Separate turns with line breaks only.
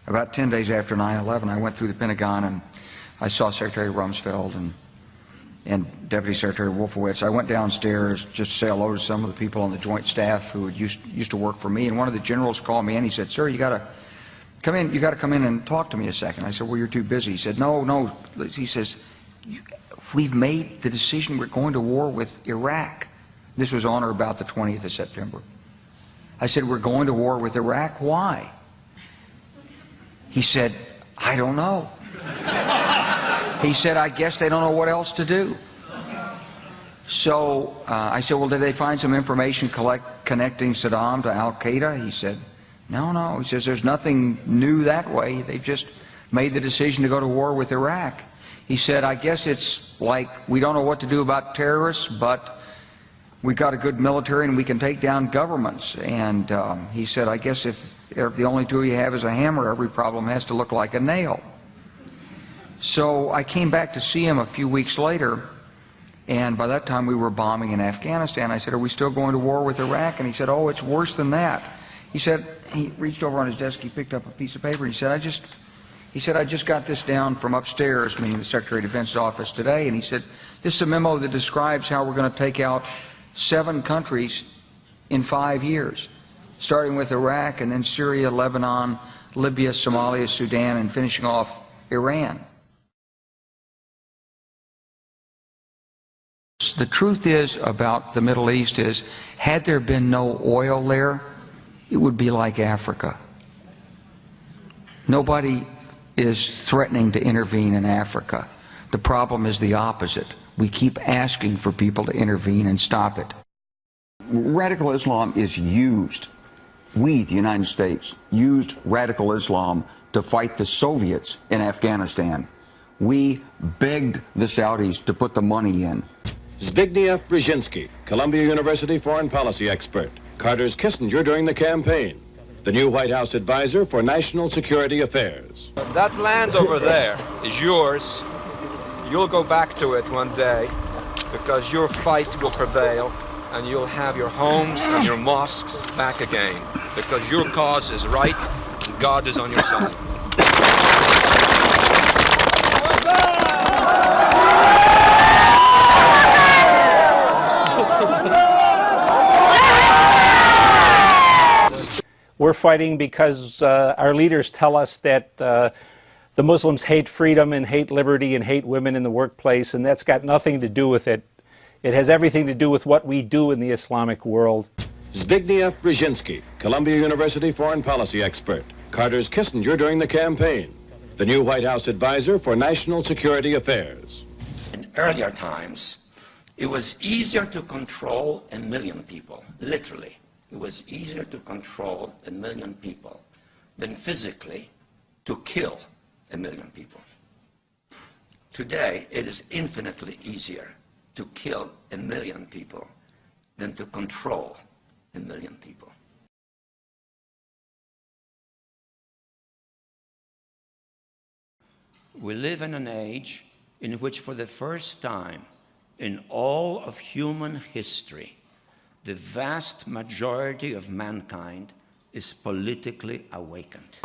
about 10 days after 9/11, I went through the Pentagon and I saw Secretary Rumsfeld and Deputy Secretary Wolfowitz. I went downstairs just to say hello to some of the people on the Joint Staff who used to work for me, and one of the generals called me and he said, "Sir, you got to come in. You got to come in and talk to me a second." I said, "Well, you're too busy." He said, "No." He says, "We've made the decision. We're going to war with Iraq." This was on or about the 20th of September. I said, "We're going to war with Iraq. Why?" He said, "I don't know." He said, "I guess they don't know what else to do." So I said, "Well, did they find some information connecting Saddam to Al-Qaeda?" He said, No. He says, "There's nothing new that way. They've just made the decision to go to war with Iraq." He said, "I guess it's like we don't know what to do about terrorists, but we've got a good military and we can take down governments." And he said, "I guess if the only tool you have is a hammer, every problem has to look like a nail." So I came back to see him a few weeks later, and by that time we were bombing in Afghanistan. I said, "Are we still going to war with Iraq?" And he said, "Oh, it's worse than that." He said, he reached over on his desk, he picked up a piece of paper, and he said, I just got this down from upstairs," meaning the Secretary of Defense's office today, and he said, "This is a memo that describes how we're going to take out 7 countries in 5 years, starting with Iraq and then Syria, Lebanon, Libya, Somalia, Sudan, and finishing off Iran." The truth is about the Middle East is, had there been no oil there, it would be like Africa. Nobody is threatening to intervene in Africa. The problem is the opposite. We keep asking for people to intervene and stop it. Radical Islam is used. We, the United States, used radical Islam to fight the Soviets in Afghanistan. We begged the Saudis to put the money in.
Zbigniew Brzezinski, Columbia University foreign policy expert, Carter's Kissinger during the campaign, the new White House advisor for national security affairs.
That land over there is yours. You'll go back to it one day because your fight will prevail and you'll have your homes and your mosques back again because your cause is right and God is on your side.
We're fighting because our leaders tell us that the Muslims hate freedom and hate liberty and hate women in the workplace, and that's got nothing to do with it. It has everything to do with what we do in the Islamic world.
Zbigniew Brzezinski, Columbia University foreign policy expert, Carter's Kissinger during the campaign, the new White House advisor for national security affairs.
In earlier times, it was easier to control 1 million people, literally. It was easier to control 1 million people than physically to kill 1 million people. Today, it is infinitely easier to kill 1 million people than to control 1 million people. We live in an age in which, for the first time in all of human history, the vast majority of mankind is politically awakened.